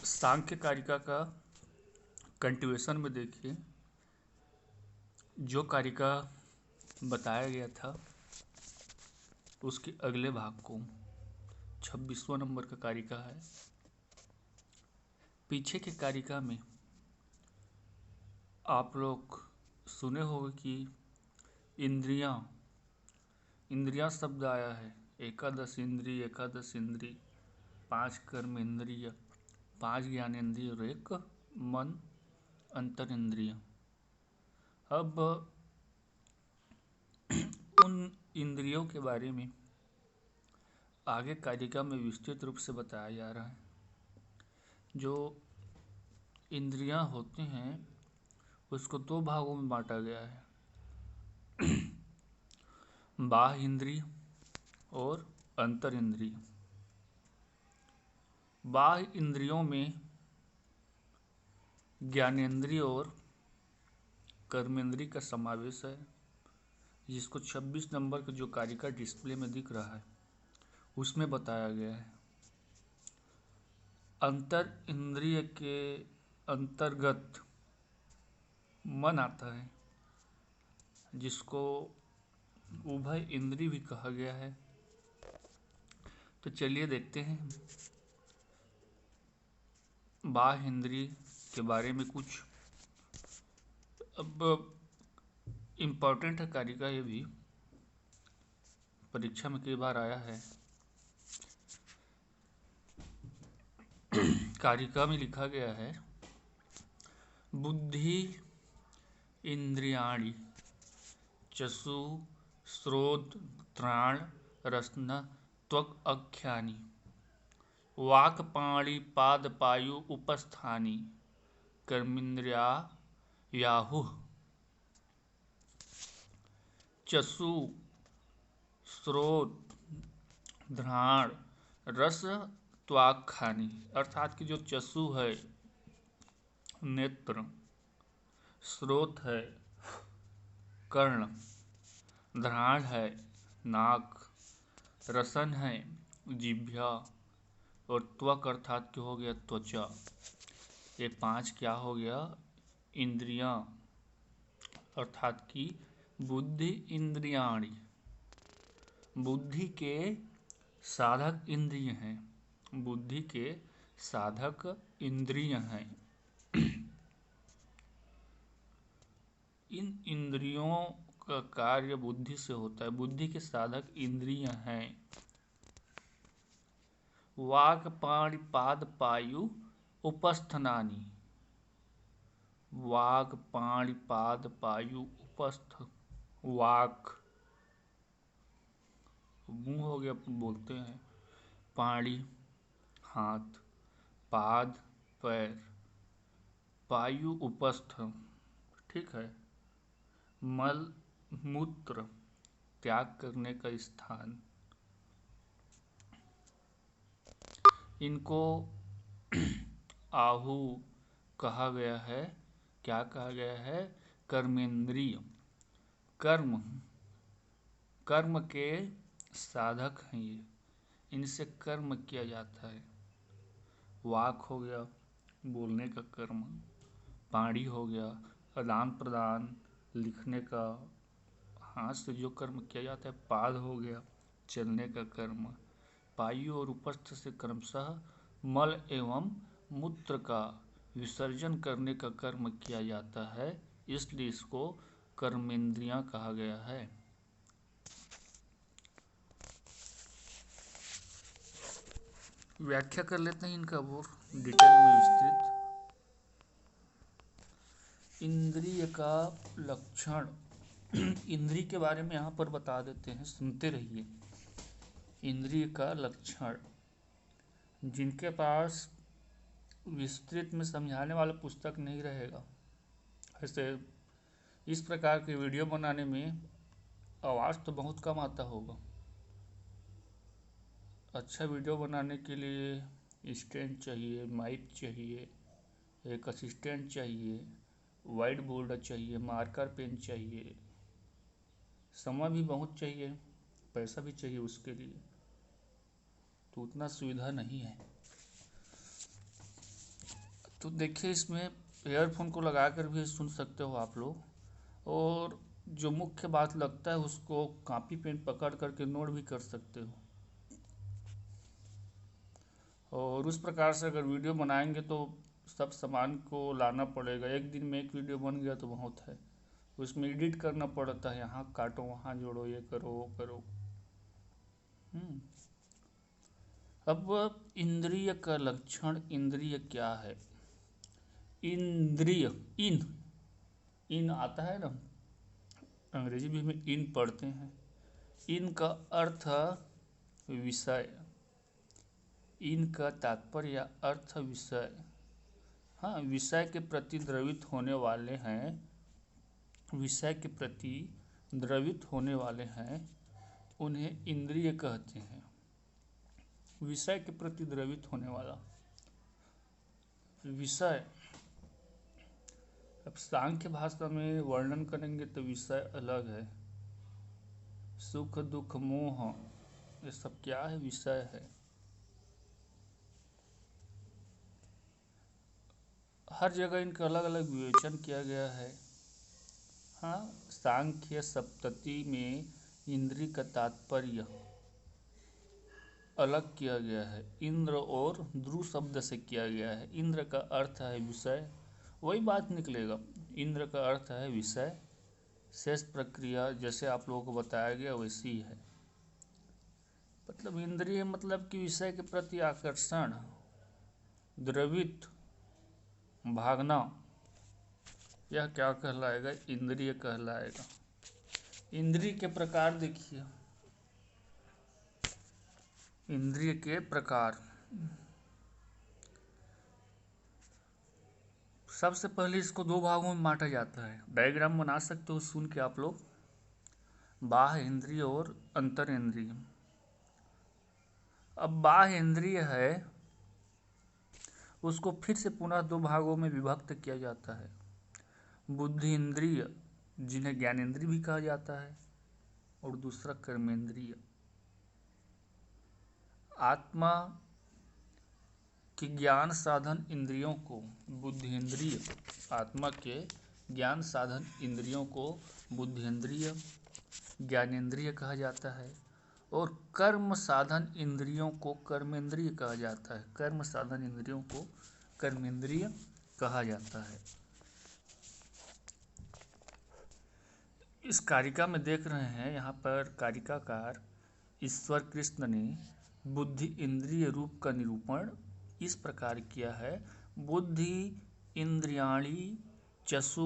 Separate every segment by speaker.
Speaker 1: सांख्य कारिका का कंटिन्यूएशन में देखिए, जो कारिका बताया गया था उसके अगले भाग को 26वां नंबर का कारिका है। पीछे के कारिका में आप लोग सुने होंगे कि इंद्रियां शब्द आया है। एकादश इंद्रिय, 5 कर्म इंद्रिय, 5 ज्ञानेंद्रिय और 1 मन अंतर इंद्रिय। अब उन इंद्रियों के बारे में आगे कारिका में विस्तृत रूप से बताया जा रहा है। जो इंद्रियां होती हैं उसको 2 भागों में बांटा गया है, बाह्य इंद्रिय और अंतर इंद्रिय। बाह्य इंद्रियों में ज्ञानेंद्रिय और कर्मेंद्रिय का समावेश है, जिसको 26 नंबर का जो कारिका डिस्प्ले में दिख रहा है उसमें बताया गया है। अंतर इंद्रिय के अंतर्गत मन आता है, जिसको उभय इंद्रिय भी कहा गया है। तो चलिए देखते हैं बाह्य इंद्रिय के बारे में कुछ। अब इम्पोर्टेंट है कारिका, ये भी परीक्षा में कई बार आया है। कारिका में लिखा गया है, बुद्धि इंद्रियाणि चक्षु श्रोत्र घ्राण रसना त्वक् आख्यानि वाक् पाणि पाद पायु उपस्थानि कर्मेन्द्रिया याहुः। चक्षु श्रोत घ्राण रस त्वाखानी, अर्थात कि जो चक्षु है नेत्र, श्रोत है कर्ण, घ्राण है नाक, रसन है जिह्वा और त्वक अर्थात कि हो गया त्वचा। ये 5 क्या हो गया? इंद्रियां, अर्थात कि बुद्धि इंद्रियाणि, बुद्धि के साधक इंद्रिय हैं, बुद्धि के साधक इंद्रिय हैं। इन इंद्रियों का कार्य बुद्धि से होता है, बुद्धि के साधक इंद्रिय हैं। वाक् पाणि पाद पायु उपस्थानानि, वाक् पाणि पाद पायु उपस्थ, वाक मुंह हो गया बोलते हैं, पाणी हाथ, पाद पैर, पायु उपस्थ, ठीक है, मल मूत्र त्याग करने का स्थान। इनको आहु कहा गया है। क्या कहा गया है? कर्मेंद्रिय। कर्म के साधक हैं ये, इनसे कर्म किया जाता है। वाक हो गया बोलने का कर्म, पाणी हो गया आदान प्रदान लिखने का, हाथ से जो कर्म किया जाता है। पाद हो गया चलने का कर्म। पायु और उपस्थ से क्रमशः मल एवं मूत्र का विसर्जन करने का कर्म किया जाता है, इसलिए इसको कर्मेंद्रियां कहा गया है। व्याख्या कर लेते हैं इनका और डिटेल में विस्तृत। इंद्रिय का लक्षण, इंद्रिय के बारे में यहाँ पर बता देते हैं, सुनते रहिए। इंद्रिय का लक्षण, जिनके पास विस्तृत में समझाने वाला पुस्तक नहीं रहेगा, ऐसे इस प्रकार के वीडियो बनाने में आवाज़ तो बहुत कम आता होगा। अच्छा वीडियो बनाने के लिए स्टैंड चाहिए, माइक चाहिए, एक असिस्टेंट चाहिए, वाइट बोर्ड चाहिए, मार्कर पेन चाहिए, समय भी बहुत चाहिए, पैसा भी चाहिए उसके लिए, तो उतना सुविधा नहीं है। तो देखिए इसमें एयरफोन को लगा कर भी सुन सकते हो आप लोग, और जो मुख्य बात लगता है उसको कॉपी पेन पकड़ करके नोट भी कर सकते हो। और उस प्रकार से अगर वीडियो बनाएंगे तो सब सामान को लाना पड़ेगा, एक दिन में एक वीडियो बन गया तो बहुत है, उसमें एडिट करना पड़ता है, यहाँ काटो वहाँ जोड़ो, ये करो वो करो। अब इंद्रिय का लक्षण, इंद्रिय क्या है? इंद्रिय, इन इन आता है ना, अंग्रेजी भी में इन पढ़ते हैं। इन का अर्थ विषय, इन का तात्पर्य या अर्थ विषय। हाँ, विषय के प्रति द्रवित होने वाले हैं, विषय के प्रति द्रवित होने वाले हैं, उन्हें इंद्रिय कहते हैं। विषय के प्रति द्रवित होने वाला विषय। अब सांख्य भाषा में वर्णन करेंगे तो विषय अलग है। सुख दुख मोह ये सब क्या है? विषय है। हर जगह इनका अलग अलग विवेचन किया गया है। हाँ, सांख्य सप्तति में इंद्रिय का तात्पर्य अलग किया गया है, इंद्र और ध्रुव शब्द से किया गया है। इंद्र का अर्थ है विषय, वही बात निकलेगा, इंद्र का अर्थ है विषय। शेष प्रक्रिया जैसे आप लोगों को बताया गया वैसी है। मतलब इंद्रिय मतलब कि विषय के प्रति आकर्षण, द्रवित, भागना, यह क्या कहलाएगा? इंद्रिय कहलाएगा। इंद्रिय के प्रकार देखिए, इंद्रिय के प्रकार। सबसे पहले इसको दो भागों में बांटा जाता है, डायग्राम बना सकते हो सुन के आप लोग। बाह्य इंद्रिय और अंतर इंद्रिय। अब बाह्य इंद्रिय है, उसको फिर से पुनः दो भागों में विभक्त किया जाता है। बुद्धि इंद्रिय, जिन्हें ज्ञानेंद्रिय भी कहा जाता है, और दूसरा कर्मेंद्रिय। आत्मा के ज्ञान साधन इंद्रियों को बुद्धिइंद्रिय, आत्मा के ज्ञान साधन इंद्रियों को बुद्धिइंद्रिय, ज्ञानेंद्रिय कहा जाता है, और कर्म साधन इंद्रियों को कर्मेंद्रिय कहा जाता है। कर्म साधन इंद्रियों को कर्मेंद्रिय कहा जाता है। इस कारिका में देख रहे हैं, यहाँ पर कारिकाकार ईश्वर कृष्ण ने बुद्धि इंद्रिय रूप का निरूपण इस प्रकार किया है। बुद्धि इंद्रियाणि चक्षु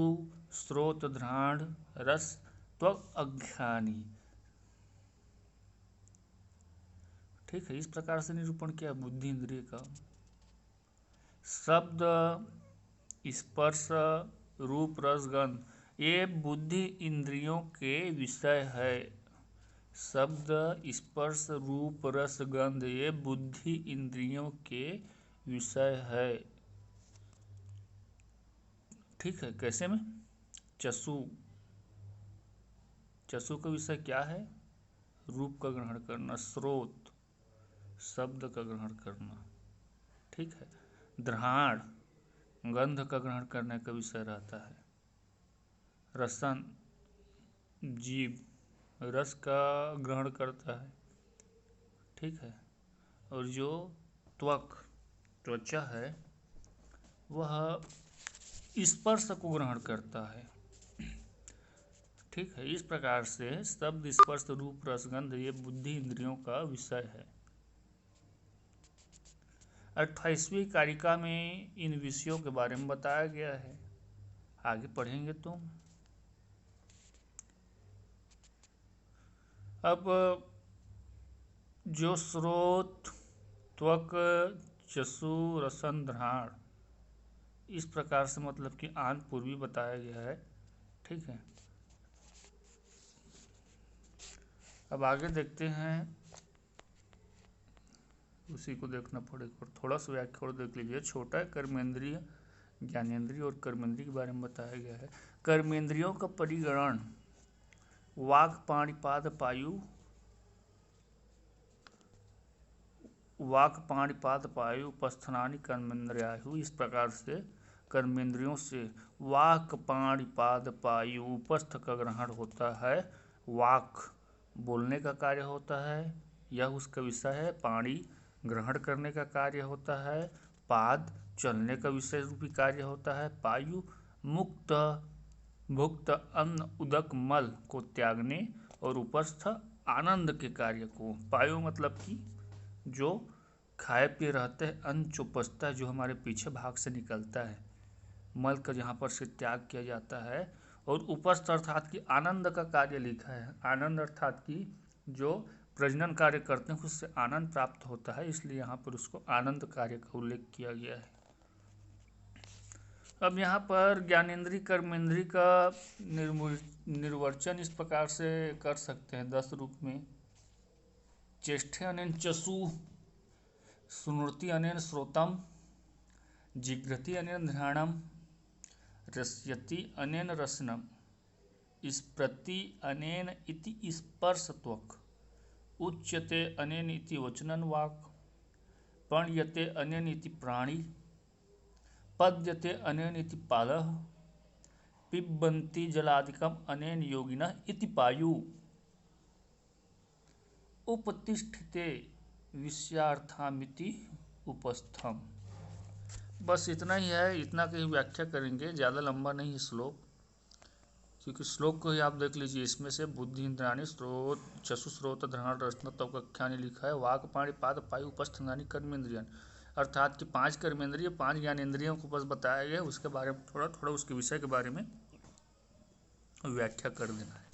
Speaker 1: श्रोत घ्राण रस त्वक अज्ञानी। ठीक है, इस प्रकार से निरूपण किया बुद्धि इंद्रिय का। शब्द स्पर्श रूप रस गंध ये बुद्धि इंद्रियों के विषय है। शब्द स्पर्श रूप रस गंध ये बुद्धि इंद्रियों के विषय है। ठीक है, कैसे में? चक्षु, चक्षु का विषय क्या है? रूप का ग्रहण करना। श्रोत, शब्द का ग्रहण करना। ठीक है। घ्राण, गंध का ग्रहण करने का विषय रहता है। रसन, जीभ रस का ग्रहण करता है। ठीक है। और जो त्वक, त्वचा है, वह स्पर्श को ग्रहण करता है। ठीक है, इस प्रकार से शब्द स्पर्श रूप रसगंध ये बुद्धि इंद्रियों का विषय है। 28वीं कारिका में इन विषयों के बारे में बताया गया है, आगे पढ़ेंगे तो। अब जो स्रोत, त्वक, चक्षु, रसन, घ्राण इस प्रकार से मतलब कि आन पूर्वी बताया गया है। ठीक है, अब आगे देखते हैं, उसी को देखना पड़ेगा और थोड़ा सा व्याख्या और देख लीजिए। छोटा है कर्मेंद्रिय, ज्ञानेंद्रिय और कर्मेंद्रिय के बारे में बताया गया है। कर्मेंद्रियों का परिगणन वाक् पाणिपाद पायु वाक् पाणिपाद पायु उपस्थानानि कर्मेंद्रियायु। इस प्रकार से कर्मेंद्रियों से वाक् पाणिपाद पायु उपस्थ का ग्रहण होता है। वाक् बोलने का कार्य होता है, यह उसका विषय है। पाणी ग्रहण करने का कार्य होता है। पाद चलने का विषय रूपी कार्य होता है। पायु मुक्त भुक्त अन्न उदक मल को त्यागने और उपस्थ आनंद के कार्य को। पायु मतलब कि जो खाए पिए रहते हैं, अन्न जो पचता है, जो हमारे पीछे भाग से निकलता है, मल का जहाँ पर से त्याग किया जाता है। और उपस्थ अर्थात कि आनंद का कार्य लिखा है। आनंद अर्थात कि जो प्रजनन कार्य करते हैं उससे आनंद प्राप्त होता है, इसलिए यहाँ पर उसको आनंद कार्य का उल्लेख किया गया है। अब यहाँ पर ज्ञानेंद्रिय कर्मेंद्रिय का निर्वचन इस प्रकार से कर सकते हैं 10 रूप में। चेष्टे अनेन चसु, सुनृति अनेन श्रोतम, जिघ्रति अनेन ध्यानम, रस्यति अनेन रसनम, स्पृति अनेन इति स्पर्शत्वक, उच्यते अनेन इति वचनन वाक्, पण्यते अनेन इति प्राणी, पद्यते अनेन इति पादः, पिबन्ति जलादिकम अनेन योगिनः इति पायु, उपतिष्ठिते विषयार्थामिति उपस्थम। बस इतना ही है, इतना की व्याख्या करेंगे, ज़्यादा लंबा नहीं है श्लोक, क्योंकि श्लोक को ही आप देख लीजिए। इसमें से बुद्धि इंद्रियाणि स्रोत चक्षु श्रोत घ्राण रसन तव कक्षानि लिखा है। वाक् पाणि पाद पायु उपस्थानानि कर्मेंद्रियाणि, अर्थात कि 5 कर्मेंद्रिय 5 ज्ञानेंद्रियों को बस बताया गया। उसके बारे में थोड़ा थोड़ा उसके विषय के बारे में व्याख्या कर देना है।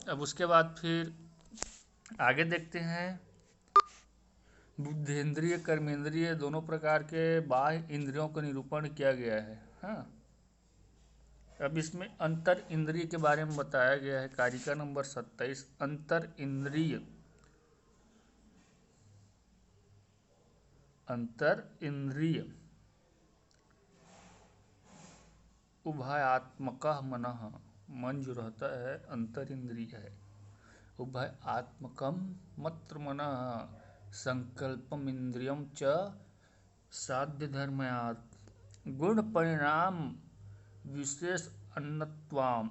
Speaker 1: अब उसके बाद फिर आगे देखते हैं। बुद्धेंद्रिय कर्मेंद्रिय दोनों प्रकार के बाह्य इंद्रियों का निरूपण किया गया है। हाँ, अब इसमें अंतर इंद्रिय के बारे में बताया गया है। कारिका नंबर 27। अंतर इंद्रिय उभयात्मक मनः, मन जो रहता है अंतर इंद्रिय है। उभय आत्मकम मत्र मनः संकल्पम इंद्रियम च साध्य धर्मयात्, गुण परिणाम विशेष अन्नत्वाम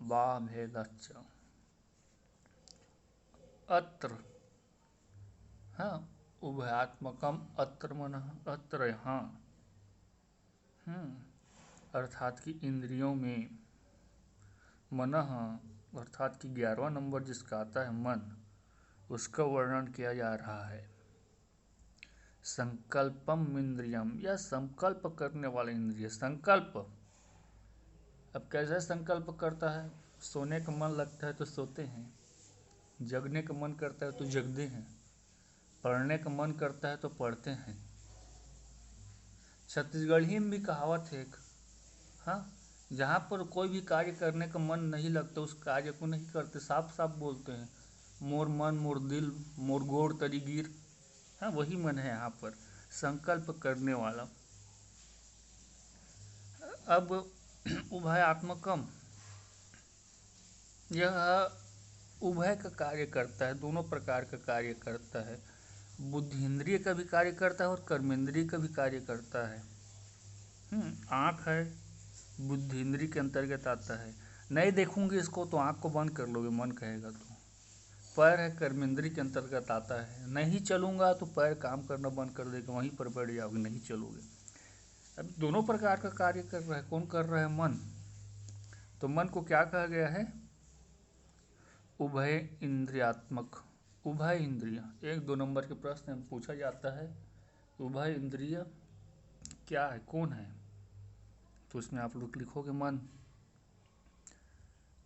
Speaker 1: वा भेदश्च। अत्र, हाँ, उभयात्मकम अत्र मनः, अत्र यहाँ, अर्थात कि इंद्रियों में, मनः अर्थात कि 11वां नंबर जिसका आता है मन, उसका वर्णन किया जा रहा है। संकल्पम इंद्रियम, या संकल्प करने वाला इंद्रिय। संकल्प, अब कैसे संकल्प करता है? सोने का मन लगता है तो सोते हैं, जगने का मन करता है तो जगते हैं, पढ़ने का मन करता है तो पढ़ते हैं। छत्तीसगढ़ी में भी कहावत है एक, हाँ, जहाँ पर कोई भी कार्य करने का मन नहीं लगता उस कार्य को नहीं करते, साफ साफ बोलते हैं, मोर मन मोर दिल मोर गोड़ तरी गिर। हाँ, वही मन है यहाँ पर, संकल्प करने वाला। अब उभयात्मकम, यह उभय का कार्य करता है, दोनों प्रकार का कार्य करता है। बुद्धिंद्रिय का भी कार्य करता है और कर्मेंद्रिय का भी कार्य करता है। आँख है, बुद्धिंद्रिय के अंतर्गत आता है। नहीं देखूंगी इसको तो आँख को बंद कर लोगे, मन कहेगा तो। पैर है, कर्मेंद्रिय के अंतर्गत आता है। नहीं चलूंगा तो पैर काम करना बंद कर देगा, वहीं पर बैठ जाओगे, नहीं चलोगे। अब दोनों प्रकार का कार्य कर रहा है। कौन कर रहा है? मन। तो मन को क्या कहा गया है? उभय इंद्रियात्मक। उभय इंद्रिय 1-2 नंबर के प्रश्न में पूछा जाता है, उभय इंद्रिय क्या है, कौन है? तो उसमें आप लोग लिखोगे मन।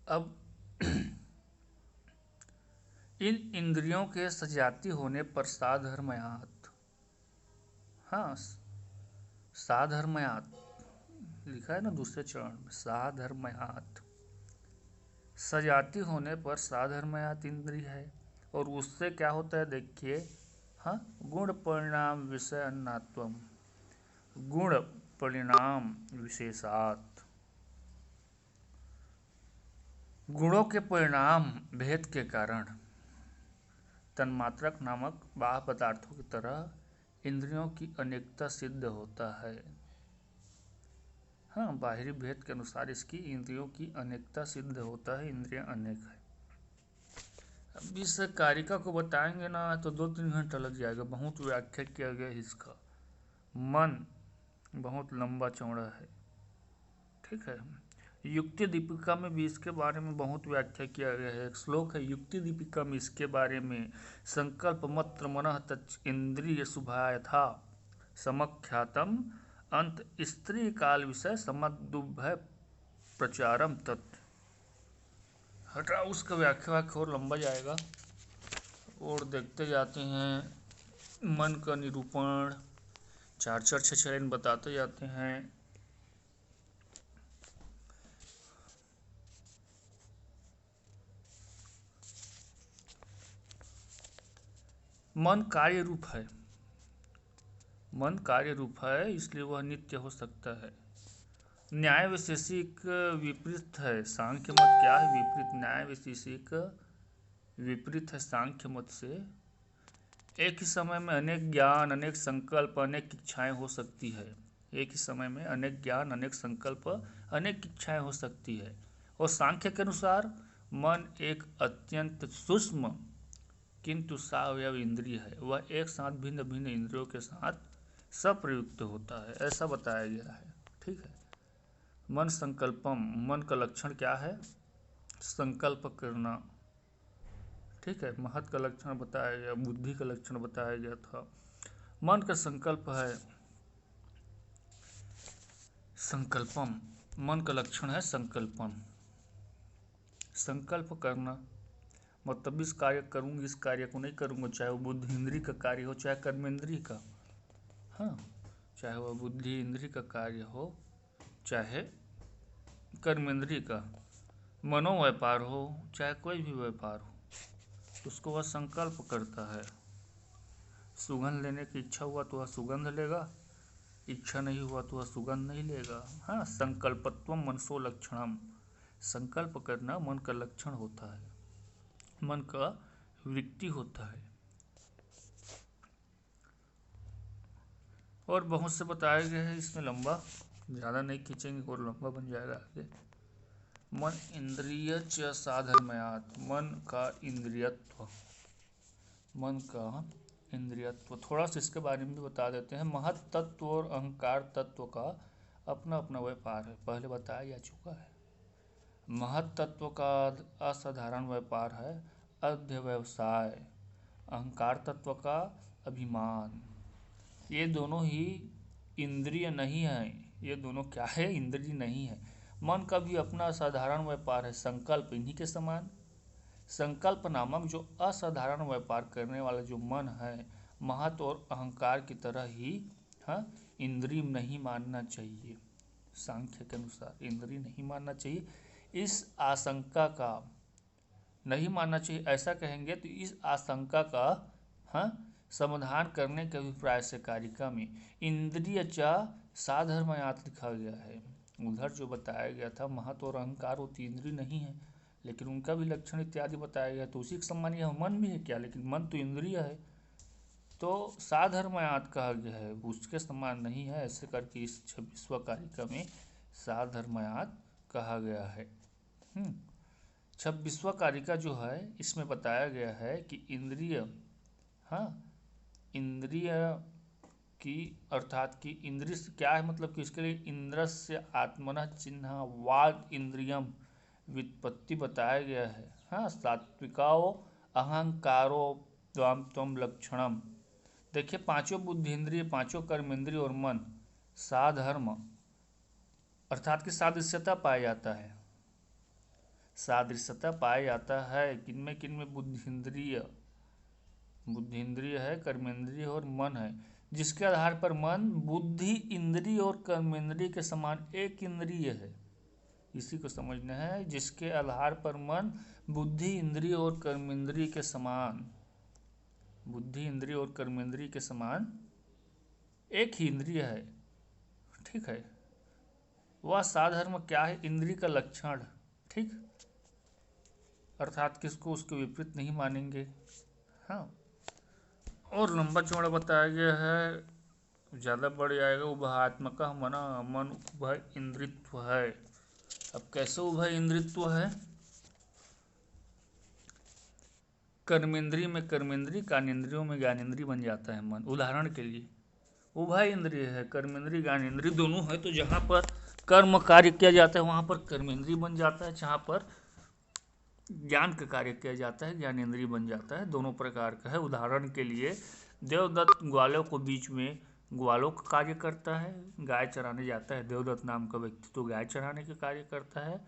Speaker 1: अब इन इंद्रियों के सजाती होने पर साधर्मयात्, हाँ, साधर्मयात् लिखा है ना दूसरे चरण में, साधर्मयात्, सजाती होने पर साधर्मयात् इंद्रिय है। और उससे क्या होता है देखिए, हाँ, गुण परिणाम विषय अन्नात्वम, गुण परिणाम विशेषात्, गुणों के परिणाम भेद के कारण तन्मात्रक नामक बाह्य पदार्थों की तरह इंद्रियों की अनेकता सिद्ध होता है। हाँ, बाहरी भेद के अनुसार इसकी इंद्रियों की अनेकता सिद्ध होता है, इंद्रियां अनेक है। अब इस कारिका को बताएंगे ना तो 2-3 घंटा लग जाएगा, बहुत व्याख्या किया गया है इसका। मन बहुत लंबा चौड़ा है, ठीक है। युक्ति दीपिका में भी इसके बारे में बहुत व्याख्या किया गया है। एक श्लोक है युक्ति दीपिका में इसके बारे में, संकल्प मत्र मनः तच्च इंद्रिय शुभायथा समख्यातम अंत स्त्री काल विषय समदुभय प्रचारम तत्। हटा उसका व्याख्या और लंबा जाएगा, और देखते जाते हैं। मन का निरूपण 4-4 6 लाइन बताते जाते हैं। मन कार्य रूप है, मन कार्य रूप है, इसलिए वह नित्य हो सकता है। न्याय वैशेषिक विपरीत है, सांख्य मत क्या है? विपरीत। न्याय वैशेषिक विपरीत है सांख्य मत से। एक ही समय में अनेक ज्ञान, अनेक संकल्प, अनेक इच्छाएं हो सकती है। एक ही समय में अनेक ज्ञान, अनेक संकल्प, अनेक इच्छाएं हो सकती है। और सांख्य के अनुसार मन एक अत्यंत सूक्ष्म किंतु सावयव इंद्रिय है। वह एक साथ भिन्न भिन्न इंद्रियों के साथ सप्रयुक्त होता है, ऐसा बताया गया है, ठीक है। मन संकल्पम, मन का लक्षण क्या है? संकल्प करना, ठीक है। महत का लक्षण बताया गया, बुद्धि का लक्षण बताया गया था। मन का संकल्प है संकल्पम, मन का लक्षण है संकल्पम, संकल्प करना। मतलब इस कार्य करूँगी, इस कार्य को नहीं करूँगा, चाहे वो बुद्धि इंद्रिय का कार्य हो चाहे कर्मेंद्रिय का। हाँ, चाहे वह बुद्धि इंद्रिय का कार्य हो चाहे कर्मेंद्रिय का, मनोव्यापार हो चाहे कोई भी व्यापार हो, उसको वह संकल्प करता है। सुगंध लेने की इच्छा हुआ तो वह सुगंध लेगा, इच्छा नहीं हुआ तो वह सुगंध नहीं लेगा। हाँ, संकल्पत्वम मनसो लक्षणम, संकल्प करना मन का लक्षण होता है, मन का वृत्ति होता है। और बहुत से बताया गया है इसमें, लंबा ज़्यादा नहीं खींचेंगे और लंबा बन जाएगा आगे। मन इंद्रिय च साधर्मयात्, मन का इंद्रियत्व, मन का इंद्रियत्व। थोड़ा सा इसके बारे में भी बता देते हैं। महत तत्व और अहंकार तत्व का अपना अपना व्यापार है, पहले बताया जा चुका है। महत तत्व का असाधारण व्यापार है अध्यवसाय, अहंकार तत्व का अभिमान। ये दोनों ही इंद्रिय नहीं है, ये दोनों क्या है? इंद्रिय नहीं है। मन का भी अपना असाधारण व्यापार है संकल्प, इन्हीं के समान। संकल्प नामक जो असाधारण व्यापार करने वाला जो मन है, महत और अहंकार की तरह ही, हाँ, इंद्रिय नहीं मानना चाहिए। सांख्य के अनुसार इंद्रिय नहीं मानना चाहिए। इस आशंका का नहीं मानना चाहिए, ऐसा कहेंगे तो इस आशंका का, हाँ, समाधान करने के अभिप्राय से कारिका में इंद्रिय च साधर्मयात् लिखा गया है। उधर जो बताया गया था महत और अहंकार वो इंद्रिय नहीं है, लेकिन उनका भी लक्षण इत्यादि बताया गया, तो उसी के समान यह मन भी है क्या? लेकिन मन तो इंद्रिय है, तो साधर्मयात् कहा गया है, उसके समान नहीं है, ऐसे करके इस 26वां कारिका में साधर्मयात् कहा गया है। 26वां कारिका जो है इसमें बताया गया है कि इंद्रिय, हाँ, इंद्रिय की अर्थात कि इंद्रिय क्या है, मतलब कि इसके लिए इंद्रस्य आत्मनः चिन्ह वाग इंद्रियम व्युत्पत्ति बताया गया है। हाँ, सात्विकाओ अहंकारो त्वम लक्षणम। देखिए, पांचों बुद्धिन्द्रिय, पांचों कर्मेंद्रिय और मन साधर्म अर्थात कि सादृश्यता पाया जाता है, सादृश्यता पाया जाता है। किनमें किनमें? बुद्धिन्द्रिय, बुद्धिन्द्रिय है, कर्मेंद्रिय और मन है, जिसके आधार पर मन बुद्धि इंद्रिय और कर्मेंद्रिय के समान एक इंद्रिय है। इसी को समझना है, जिसके आधार पर मन बुद्धि इंद्रिय और कर्मेंद्रिय के समान, बुद्धि इंद्रिय और कर्मेंद्रिय के समान एक ही इंद्रिय है, ठीक है। वह साधर्म क्या है? इंद्रिय का लक्षण, ठीक, अर्थात किसको उसके विपरीत नहीं मानेंगे। हाँ, और लंबा चौड़ा बताया गया है, ज़्यादा बढ़ जाएगा। उभयात्मक मना, मन उभय इंद्रित्व है। अब कैसे उभय इंद्रित्व है? कर्मेंद्रिय में कर्मेंद्रिय, ज्ञानेंद्रियों में ज्ञानेंद्रिय बन जाता है मन। उदाहरण के लिए उभय इंद्रिय है, कर्मेंद्रिय ज्ञानेंद्रिय दोनों है, तो जहाँ पर कर्म कार्य किया जाता है वहाँ पर कर्मेंद्रिय बन जाता है, जहाँ पर ज्ञान का कार्य किया जाता है ज्ञानेंद्रिय बन जाता है। दोनों प्रकार का है। उदाहरण के लिए देवदत्त ग्वालों को बीच में ग्वालों का कार्य करता है, गाय चराने जाता है देवदत्त नाम का व्यक्ति, तो गाय चराने का कार्य करता है।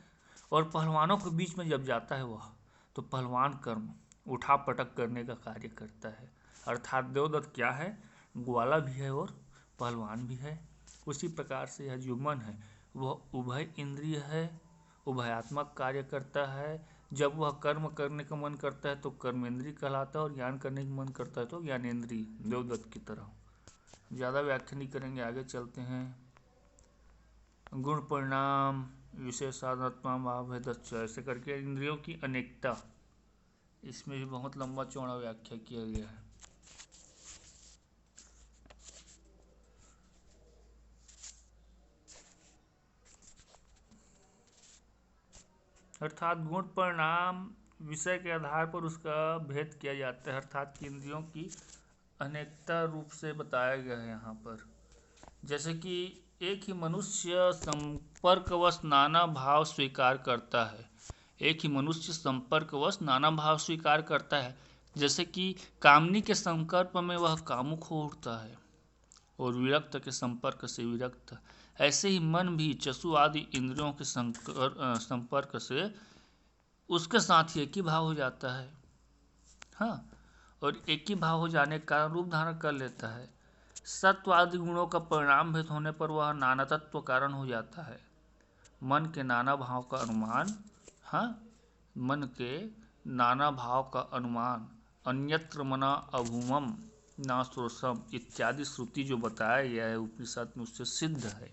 Speaker 1: और पहलवानों के बीच में जब जाता है वह, तो पहलवान कर्म उठा पटक करने का कार्य करता है। अर्थात देवदत्त क्या है? ग्वाला भी है और पहलवान भी है। उसी प्रकार से यह जो मन है वह उभय इंद्रिय है, उभयात्मक कार्य करता है। जब वह कर्म करने का मन करता है तो कर्मेंद्रिय कहलाता है, और ज्ञान करने का मन करता है तो ज्ञानेंद्रिय, देवदत्त की तरह। ज़्यादा व्याख्या नहीं करेंगे, आगे चलते हैं। गुण परिणाम विशेषात्मा भावभेदश्च, ऐसे करके इंद्रियों की अनेकता, इसमें भी बहुत लंबा चौड़ा व्याख्या किया गया है। अर्थात गुण परिणाम विषय के आधार पर उसका भेद किया जाता है, अर्थात कि इंद्रियों की अनेकता रूप से बताया गया है यहाँ पर। जैसे कि एक ही मनुष्य संपर्कवश नाना भाव स्वीकार करता है। एक ही मनुष्य संपर्कवश नाना भाव स्वीकार करता है। जैसे कि कामनी के संपर्क में वह कामुक हो उठता है, और विरक्त के संपर्क से विरक्त। ऐसे ही मन भी चक्षु आदि इंद्रियों के संपर्क से उसके साथ ही एक ही भाव हो जाता है। हाँ, और एक ही भाव हो जाने का कारण रूप धारण कर लेता है। सत्व आदि गुणों का परिणाम भेद होने पर वह नाना तत्व कारण हो जाता है। मन के नाना भाव का अनुमान, हाँ, मन के नाना भाव का अनुमान अन्यत्र मना अभूमम नास्रोसम इत्यादि श्रुति जो बताया गया है उपनिषद में, उससे सिद्ध है।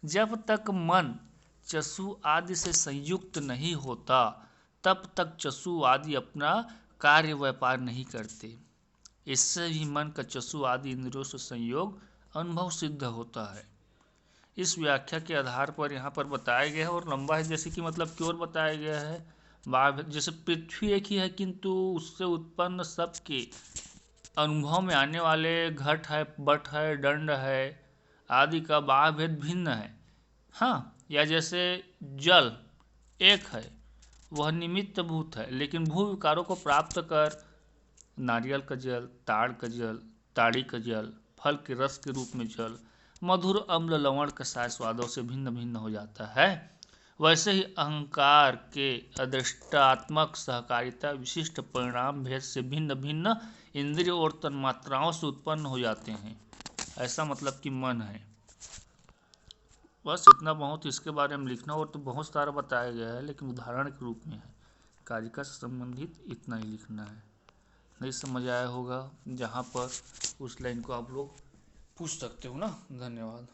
Speaker 1: जब तक मन चक्षु आदि से संयुक्त नहीं होता तब तक चक्षु आदि अपना कार्य व्यापार नहीं करते। इससे भी मन का चक्षु आदि इंद्रियों से संयोग अनुभव सिद्ध होता है। इस व्याख्या के आधार पर यहाँ पर बताया गया है, और लंबा है, जैसे कि मतलब की ओर बताया गया है। जैसे पृथ्वी एक ही है, किंतु उससे उत्पन्न सबके अनुभव में आने वाले घट है, बट है, दंड है आदि का भाव भेद भिन्न है। हाँ, या जैसे जल एक है, वह निमित्त भूत है, लेकिन भू विकारों को प्राप्त कर नारियल का जल, ताड़ का जल, ताड़ी का जल, फल के रस के रूप में जल, मधुर अम्ल लवण कसाय स्वादों से भिन्न भिन्न हो जाता है। वैसे ही अहंकार के अदृष्टात्मक सहकारिता विशिष्ट परिणाम भेद से भिन्न भिन्न इंद्रिय और तन्मात्राओं से उत्पन्न हो जाते हैं। ऐसा मतलब कि मन है। बस इतना बहुत इसके बारे में लिखना, और तो बहुत सारा बताया गया है, लेकिन उदाहरण के रूप में है। कारिका से संबंधित इतना ही लिखना है। नहीं समझ आया होगा जहाँ पर, उस लाइन को आप लोग पूछ सकते हो ना। धन्यवाद।